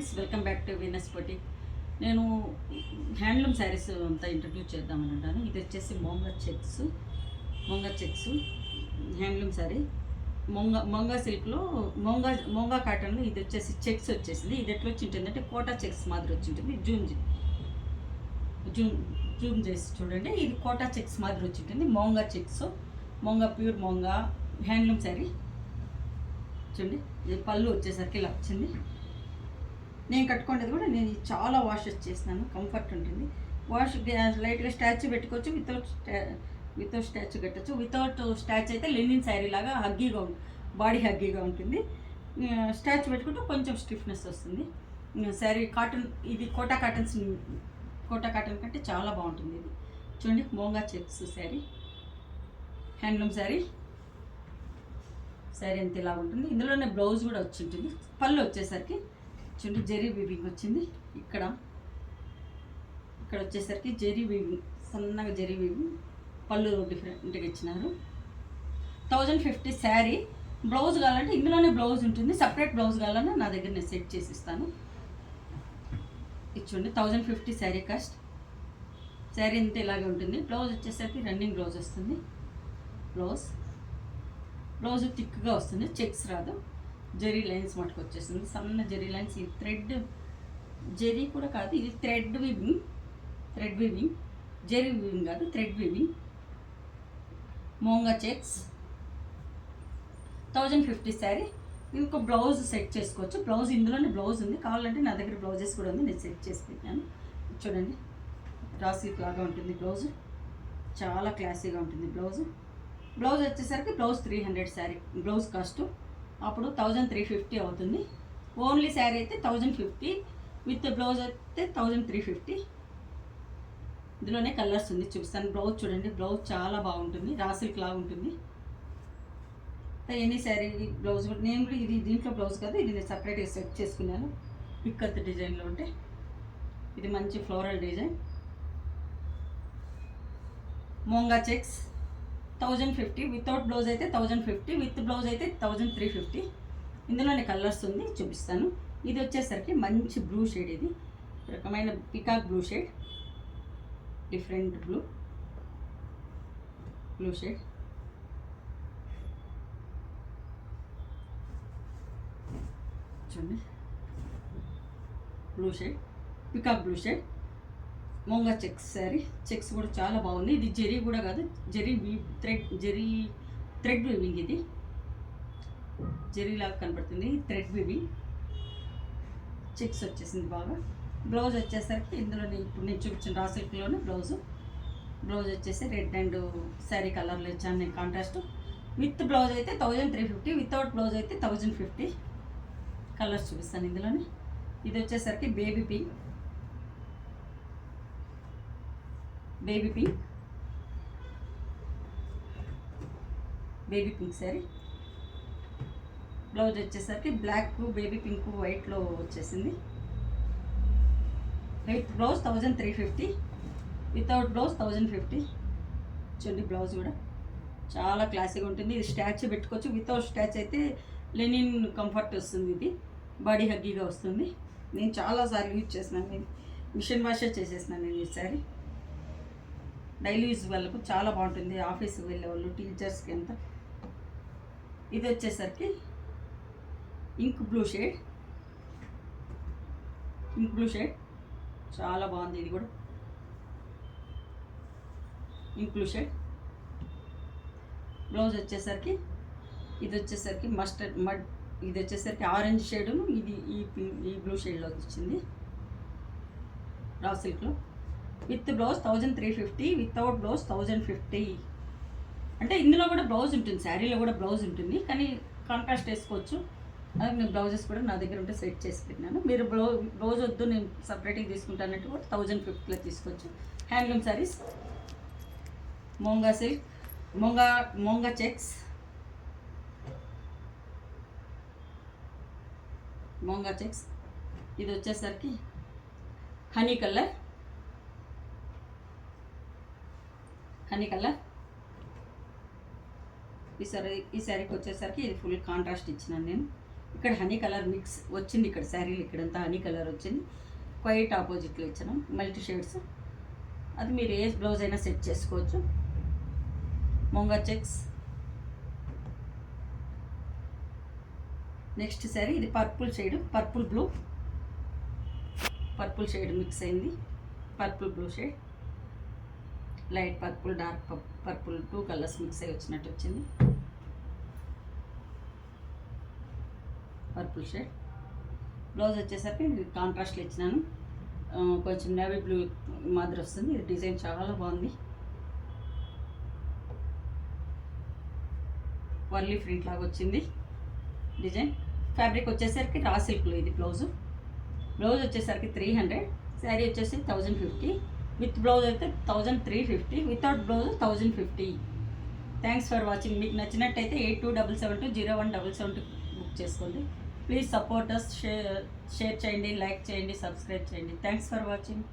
Friends, welcome back to Venus పొటి. నేను handloom saris అంతా ఇంట్రడ్యూస్ చేద్దామని అంటాను. ఇది వచ్చేసి మొంగా చెక్స్ హ్యాండ్లూమ్ శారీ. మొంగా సిల్క్లో మొంగా కాటన్లో ఇది వచ్చేసి చెక్స్ వచ్చేసింది. ఇది ఎట్లా వచ్చి ఉంటుంది అంటే కోటా చెక్స్ మాదిరి వచ్చి ఉంటుంది. జూమ్ చేసి చూడండి. ఇది కోటా చెక్స్ మాదిరి వచ్చి ఉంటుంది. మొంగా చెక్స్, ప్యూర్ మొంగా హ్యాండ్లూమ్ శారీ చూడండి. ఇది పళ్ళు వచ్చేసరికి ఇలా వచ్చింది. నేను కట్టుకునేది కూడా నేను చాలా వాషెస్ చేసినాను. కంఫర్ట్ ఉంటుంది. లైట్గా స్టాచ్యూ పెట్టుకోవచ్చు, వితౌట్ స్టాచ్యూ కట్టచ్చు. వితౌట్ స్టాచ్యూ అయితే లెనిన్ శారీ లాగా బాడీ హగ్గీగా ఉంటుంది. స్టాచ్యూ పెట్టుకుంటే కొంచెం స్టిఫ్నెస్ వస్తుంది. శారీ కాటన్, ఇది కోటా కాటన్ కంటే చాలా బాగుంటుంది. ఇది చూడండి, మోంగా చెక్స్ శారీ, హ్యాండ్లూమ్ శారీ అంత ఇలా ఉంటుంది. ఇందులోనే బ్లౌజ్ కూడా వచ్చి ఉంటుంది. పళ్ళు వచ్చేసరికి చూడండి, జెరీ వీవింగ్ వచ్చింది. ఇక్కడ వచ్చేసరికి జెరీ వీవింగ్, సన్నగా జెరీ వీవింగ్. పళ్ళు డిఫరెంట్గా ఇచ్చినారు. 1050 శారీ. బ్లౌజ్ కావాలంటే ఇందులోనే బ్లౌజ్ ఉంటుంది. సపరేట్ బ్లౌజ్ కావాలన్నా నా దగ్గర నేను సెట్ చేసి ఇస్తాను. ఇది చూడండి, 1050 శారీ కాస్ట్. శారీ అంతా ఇలాగే ఉంటుంది. బ్లౌజ్ వచ్చేసరికి రన్నింగ్ బ్లౌజ్ వస్తుంది. బ్లౌజ్ థిక్గా వస్తుంది, చెక్స్ రాదు. జెరీ లైన్స్ మటుకు వచ్చేస్తుంది, సన్న జెరీ లైన్స్. ఇది జెరీ కూడా కాదు, ఇది థ్రెడ్ వీవింగ్. జెరీ వీవింగ్ కాదు, thread weaving. Monga checks 1050 sari. ఇంకో బ్లౌజ్ సెట్ చేసుకోవచ్చు. బ్లౌజ్ ఇందులోనే బ్లౌజ్ ఉంది. కావాలంటే నా దగ్గర బ్లౌజెస్ కూడా ఉంది, నేను సెట్ చేసి పెట్టాను. చూడండి, రాసిక్ లాగా ఉంటుంది బ్లౌజ్. చాలా క్లాసీగా ఉంటుంది బ్లౌజ్ వచ్చేసరికి బ్లౌజ్ 300 శారీ బ్లౌజ్ కాస్ట్. అప్పుడు 1350 అవుతుంది. ఓన్లీ శారీ అయితే 1050, విత్ బ్లౌజ్ అయితే 1350. ఇందులోనే కలర్స్ ఉంది, చూపిస్తాను. బ్లౌజ్ చూడండి, బ్లౌజ్ చాలా బాగుంటుంది. రాసిల్క్ లాగా ఉంటుంది. ఎనీ శారీ బ్లౌజ్ కూడా నేను కూడా ఇది దీంట్లో బ్లౌజ్ కాదు, ఇది నేను సపరేట్గా సెట్ చేసుకున్నాను. పిక్కత్ డిజైన్లో ఉంటే ఇది మంచి floral design. Monga checks 1050, without blouse అయితే 1050, విత్ బ్లౌజ్ అయితే 1350. ఇందులోనే కలర్స్ ఉంది, చూపిస్తాను. ఇది వచ్చేసరికి మంచి బ్లూ షేడ్. ఇది రకమైన peacock blue shade, different blue shade. చూడండి, blue shade, peacock blue shade. మోంగా చెక్స్ శారీ. చెక్స్ కూడా చాలా బాగుంది. ఇది జెరీ కూడా కాదు, థ్రెడ్ వీవింగ్. ఇది జెరీ లాగా కనబడుతుంది, థ్రెడ్ వీవింగ్. చెక్స్ వచ్చేసింది బాగా. బ్లౌజ్ వచ్చేసరికి ఇందులోనే ఇప్పుడు నేను చూపించిన రాసిల్క్లోనే బ్లౌజ్ వచ్చేసి రెడ్ అండ్ శారీ కలర్లో ఇచ్చాను నేను కాంట్రాస్ట్. విత్ బ్లౌజ్ అయితే 1350, వితౌట్ బ్లౌజ్ అయితే 1050. కలర్స్ చూపిస్తాను ఇందులోనే. ఇది వచ్చేసరికి బేబీ పింక్ శారీ. బ్లౌజ్ వచ్చేసరికి బ్లాక్, బేబీ పింక్, వైట్లో వచ్చేసింది. With blouse 1350, without blouse 1050. చూడండి, బ్లౌజ్ కూడా చాలా క్లాసీగా ఉంటుంది. ఇది స్టాచ్యూ పెట్టుకోవచ్చు. వితౌట్ స్టాచ్యూ అయితే లెనిన్ కంఫర్ట్ వస్తుంది. ఇది బాడీ హగ్గీగా వస్తుంది. నేను చాలాసార్లు యూజ్ చేసినాను. నేను మిషన్ వాషే చేసేసినాను నేను ఈ శారీ. డైలీ యూజ్ వాళ్ళకు చాలా బాగుంటుంది. ఆఫీస్కి వెళ్ళే వాళ్ళు, టీచర్స్కి ఎంత. ఇది వచ్చేసరికి ఇంక్ బ్లూ షేడ్ చాలా బాగుంది. ఇది కూడా ఇంక్ బ్లూ షేడ్. బ్లౌజ్ వచ్చేసరికి ఇది వచ్చేసరికి ఇది వచ్చేసరికి ఆరెంజ్ షేడును, ఇది ఈ బ్లూ షేడ్లో వచ్చింది రా సిల్క్లో. With blouse 1350, without blouse 1050. అంటే ఇందులో కూడా బ్లౌజ్ ఉంటుంది, శారీలో కూడా బ్లౌజ్ ఉంటుంది, కానీ కాంట్రాస్ట్ వేసుకోవచ్చు. అలాగే నేను బ్లౌజెస్ కూడా నా దగ్గర ఉంటే సెట్ చేసి పెట్టినాను. మీరు బ్లౌజ్ వద్దు, నేను సపరేట్గా తీసుకుంటానంటే కూడా 1050లో తీసుకోవచ్చు. Handloom saris. Monga silk, Monga checks, ఇది వచ్చేసరికి హనీ కలర్. ఈ శారీకి వచ్చేసరికి ఇది ఫుల్ కాంట్రాస్ట్ ఇచ్చినాను నేను. ఇక్కడ హనీ కలర్ మిక్స్ వచ్చింది. ఇక్కడ శారీలు ఇక్కడంతా హనీ కలర్ వచ్చింది. క్వైట్ ఆపోజిట్లో ఇచ్చాను మల్టీ షేడ్స్. అది మీరు ఏ బ్లౌజ్ అయినా సెట్ చేసుకోవచ్చు. మొంగా చెక్స్. నెక్స్ట్ శారీ ఇది purple shade, purple blue, purple shade mix అయింది. Purple blue shade, light purple, dark purple, 2 colours mix అయ్యి వచ్చినట్టు వచ్చింది. Purple shade. బ్లౌజ్ వచ్చేసరికి కాంట్రాస్ట్లో ఇచ్చినాను. కొంచెం నేవీ బ్లూ మాదిరి వస్తుంది. ఇది డిజైన్ చాలా బాగుంది. వర్లీ ప్రింట్ లాగా వచ్చింది డిజైన్. ఫ్యాబ్రిక్ వచ్చేసరికి రా సిల్క్లో ఇది బ్లౌజ్ వచ్చేసరికి 300, శారీ వచ్చేసి 1050, విత్ బ్లౌజ్ అయితే 1350, without blouse 1050. Thanks for watching. మీకు నచ్చినట్టయితే 8277201772 బుక్ చేసుకోండి. Please support us. షేర్ చేయండి, లైక్ చేయండి, సబ్స్క్రైబ్ చేయండి. Thanks for watching.